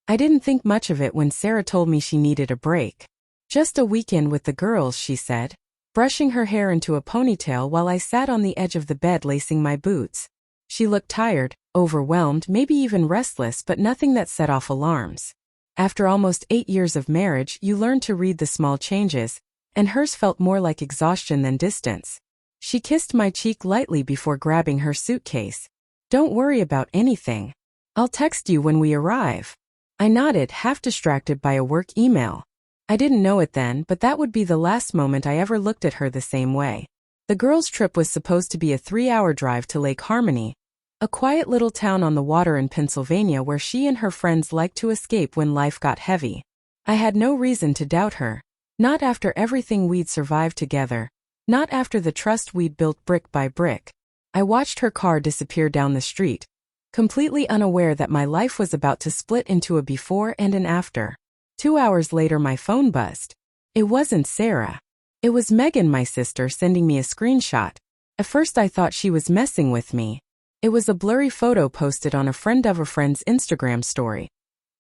I didn't think much of it when Sarah told me she needed a break. Just a weekend with the girls, she said, brushing her hair into a ponytail while I sat on the edge of the bed lacing my boots. She looked tired, overwhelmed, maybe even restless, but nothing that set off alarms. After almost 8 years of marriage, you learn to read the small changes, and hers felt more like exhaustion than distance. She kissed my cheek lightly before grabbing her suitcase. "Don't worry about anything. I'll text you when we arrive." I nodded, half distracted by a work email. I didn't know it then, but that would be the last moment I ever looked at her the same way. The girls' trip was supposed to be a 3-hour drive to Lake Harmony, a quiet little town on the water in Pennsylvania where she and her friends liked to escape when life got heavy. I had no reason to doubt her. Not after everything we'd survived together. Not after the trust we'd built brick by brick. I watched her car disappear down the street, completely unaware that my life was about to split into a before and an after. 2 hours later my phone buzzed. It wasn't Sarah. It was Megan, my sister, sending me a screenshot. At first I thought she was messing with me. It was a blurry photo posted on a friend of a friend's Instagram story.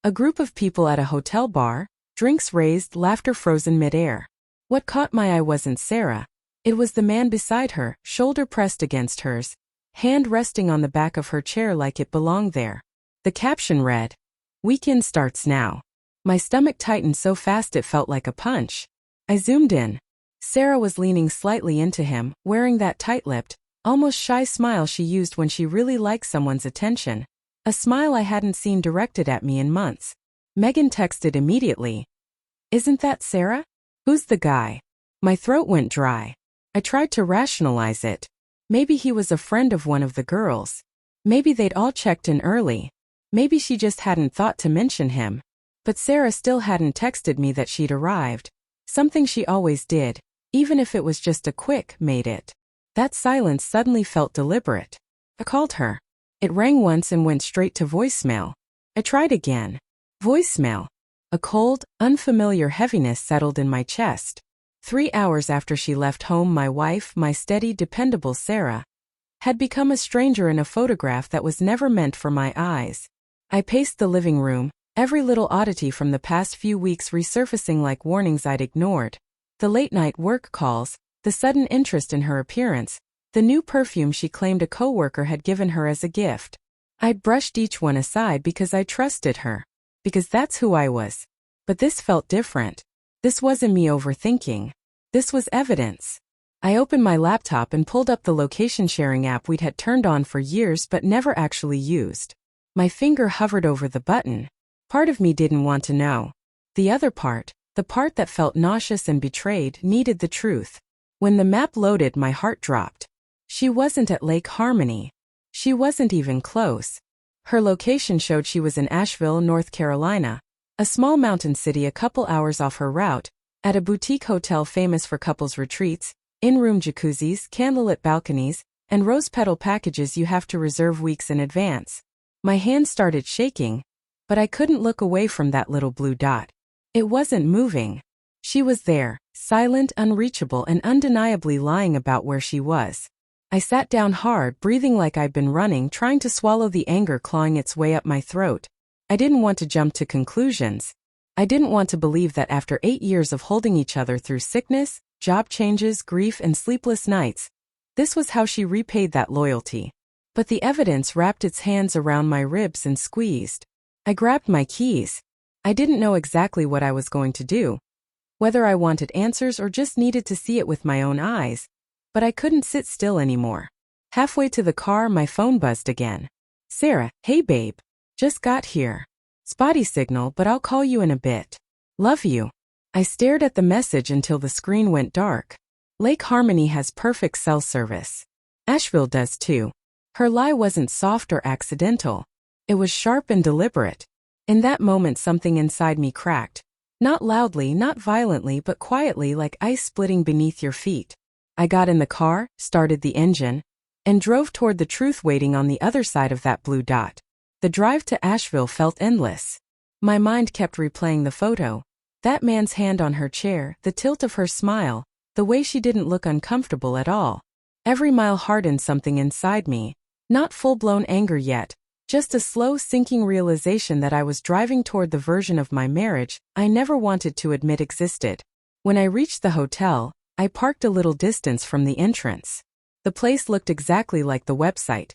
A group of people at a hotel bar, drinks raised, laughter frozen midair. What caught my eye wasn't Sarah. It was the man beside her, shoulder pressed against hers, hand resting on the back of her chair like it belonged there. The caption read, "Weekend starts now." My stomach tightened so fast it felt like a punch. I zoomed in. Sarah was leaning slightly into him, wearing that tight-lipped, almost shy smile she used when she really liked someone's attention. A smile I hadn't seen directed at me in months. Megan texted immediately. "Isn't that Sarah? Who's the guy?" My throat went dry. I tried to rationalize it. Maybe he was a friend of one of the girls. Maybe they'd all checked in early. Maybe she just hadn't thought to mention him. But Sarah still hadn't texted me that she'd arrived. Something she always did, even if it was just a quick "made it." That silence suddenly felt deliberate. I called her. It rang once and went straight to voicemail. I tried again. Voicemail. A cold, unfamiliar heaviness settled in my chest. 3 hours after she left home, my wife, my steady, dependable Sarah, had become a stranger in a photograph that was never meant for my eyes. I paced the living room, every little oddity from the past few weeks resurfacing like warnings I'd ignored. The late-night work calls, the sudden interest in her appearance, the new perfume she claimed a coworker had given her as a gift. I'd brushed each one aside because I trusted her. Because that's who I was. But this felt different. This wasn't me overthinking. This was evidence. I opened my laptop and pulled up the location sharing app we'd had turned on for years but never actually used. My finger hovered over the button. Part of me didn't want to know. The other part, the part that felt nauseous and betrayed, needed the truth. When the map loaded, my heart dropped. She wasn't at Lake Harmony. She wasn't even close. Her location showed she was in Asheville, North Carolina, a small mountain city a couple hours off her route, at a boutique hotel famous for couples retreats, in-room jacuzzis, candlelit balconies, and rose petal packages you have to reserve weeks in advance. My hand started shaking, but I couldn't look away from that little blue dot. It wasn't moving. She was there, silent, unreachable, and undeniably lying about where she was. I sat down hard, breathing like I'd been running, trying to swallow the anger clawing its way up my throat. I didn't want to jump to conclusions. I didn't want to believe that after 8 years of holding each other through sickness, job changes, grief, and sleepless nights, this was how she repaid that loyalty. But the evidence wrapped its hands around my ribs and squeezed. I grabbed my keys. I didn't know exactly what I was going to do. Whether I wanted answers or just needed to see it with my own eyes. But I couldn't sit still anymore. Halfway to the car, my phone buzzed again. "Sarah, hey babe. Just got here. Spotty signal, but I'll call you in a bit. Love you." I stared at the message until the screen went dark. Lake Harmony has perfect cell service. Asheville does too. Her lie wasn't soft or accidental. It was sharp and deliberate. In that moment something inside me cracked. Not loudly, not violently, but quietly, like ice splitting beneath your feet. I got in the car, started the engine, and drove toward the truth waiting on the other side of that blue dot. The drive to Asheville felt endless. My mind kept replaying the photo. That man's hand on her chair, the tilt of her smile, the way she didn't look uncomfortable at all. Every mile hardened something inside me. Not full-blown anger yet, Just a slow sinking realization that I was driving toward the version of my marriage I never wanted to admit existed. When I reached the hotel, I parked a little distance from the entrance. The place looked exactly like the website.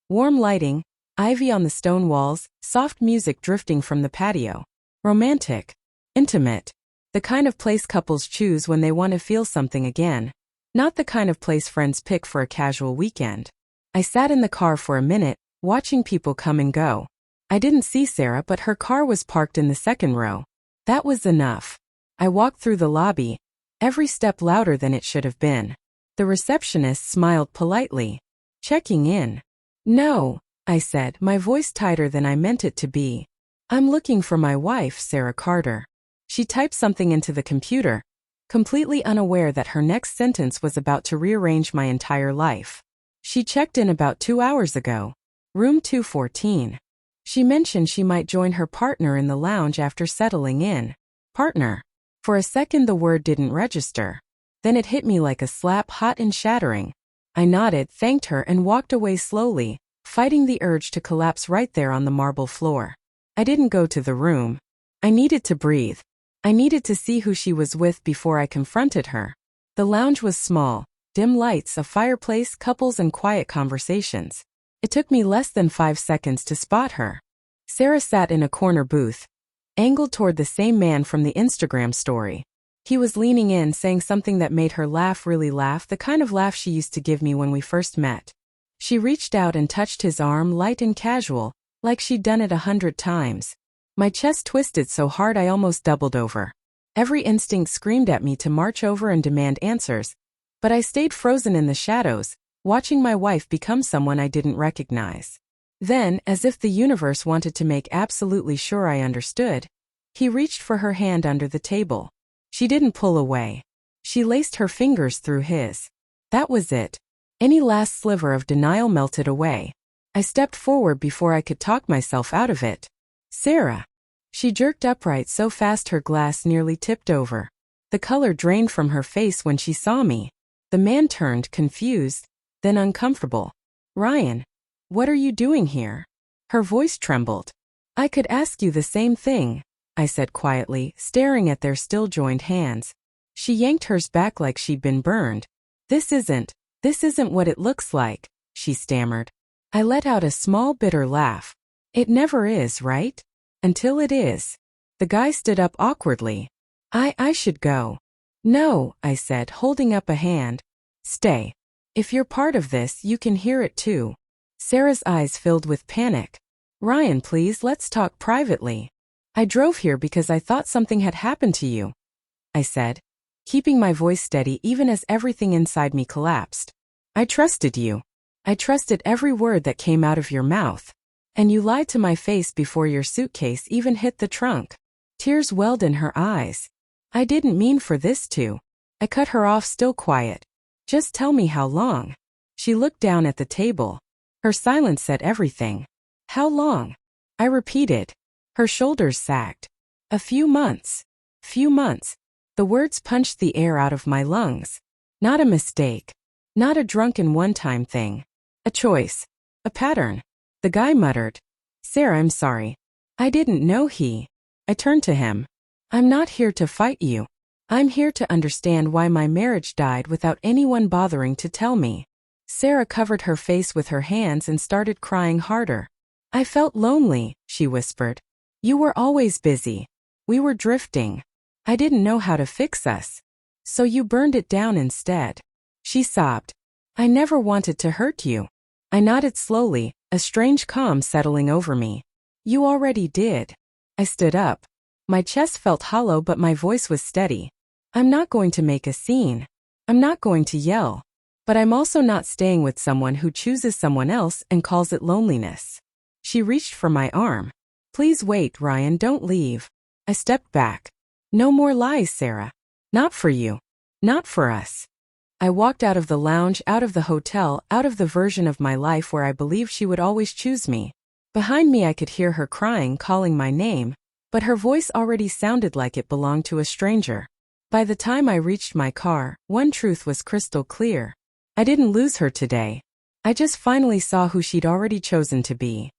Warm lighting, ivy on the stone walls, soft music drifting from the patio. Romantic. Intimate. The kind of place couples choose when they want to feel something again. Not the kind of place friends pick for a casual weekend. I sat in the car for a minute, watching people come and go. I didn't see Sarah, but her car was parked in the second row. That was enough. I walked through the lobby, every step louder than it should have been. The receptionist smiled politely. Checking in. No, I said, my voice tighter than I meant it to be. I'm looking for my wife, Sarah Carter. She typed something into the computer, completely unaware that her next sentence was about to rearrange my entire life. She checked in about 2 hours ago. Room 214. She mentioned she might join her partner in the lounge after settling in. Partner. For a second the word didn't register. Then it hit me like a slap, hot and shattering. I nodded, thanked her and walked away slowly, fighting the urge to collapse right there on the marble floor. I didn't go to the room. I needed to breathe. I needed to see who she was with before I confronted her. The lounge was small, dim lights, a fireplace, couples and quiet conversations. It took me less than 5 seconds to spot her. Sarah sat in a corner booth, angled toward the same man from the Instagram story. He was leaning in, saying something that made her laugh, really laugh, the kind of laugh she used to give me when we first met. She reached out and touched his arm, light and casual, like she'd done it 100 times. My chest twisted so hard I almost doubled over. Every instinct screamed at me to march over and demand answers, but I stayed frozen in the shadows, watching my wife become someone I didn't recognize. Then, as if the universe wanted to make absolutely sure I understood, he reached for her hand under the table. She didn't pull away. She laced her fingers through his. That was it. Any last sliver of denial melted away. I stepped forward before I could talk myself out of it. Sarah. She jerked upright so fast her glass nearly tipped over. The color drained from her face when she saw me. The man turned, confused, then uncomfortable. Ryan. What are you doing here? Her voice trembled. I could ask you the same thing, I said quietly, staring at their still joined hands. She yanked hers back like she'd been burned. This isn't what it looks like, she stammered. I let out a small bitter laugh. It never is, right? Until it is. The guy stood up awkwardly. I should go. No, I said, holding up a hand. Stay. If you're part of this, you can hear it too. Sarah's eyes filled with panic. Ryan, please, let's talk privately. I drove here because I thought something had happened to you, I said, keeping my voice steady even as everything inside me collapsed. I trusted you. I trusted every word that came out of your mouth. And you lied to my face before your suitcase even hit the trunk. Tears welled in her eyes. I didn't mean for this to. I cut her off, still quiet. Just tell me how long. She looked down at the table. Her silence said everything. How long? I repeated. Her shoulders sagged. A few months. Few months. The words punched the air out of my lungs. Not a mistake. Not a drunken one-time thing. A choice. A pattern. The guy muttered. Sarah, I'm sorry. I didn't know he. I turned to him. I'm not here to fight you. I'm here to understand why my marriage died without anyone bothering to tell me. Sarah covered her face with her hands and started crying harder. I felt lonely, she whispered. You were always busy. We were drifting. I didn't know how to fix us. So you burned it down instead. She sobbed. I never wanted to hurt you. I nodded slowly, a strange calm settling over me. You already did. I stood up. My chest felt hollow but my voice was steady. I'm not going to make a scene. I'm not going to yell. But I'm also not staying with someone who chooses someone else and calls it loneliness. She reached for my arm. Please wait, Ryan, don't leave. I stepped back. No more lies, Sarah. Not for you. Not for us. I walked out of the lounge, out of the hotel, out of the version of my life where I believed she would always choose me. Behind me I could hear her crying, calling my name, but her voice already sounded like it belonged to a stranger. By the time I reached my car, one truth was crystal clear. I didn't lose her today. I just finally saw who she'd already chosen to be.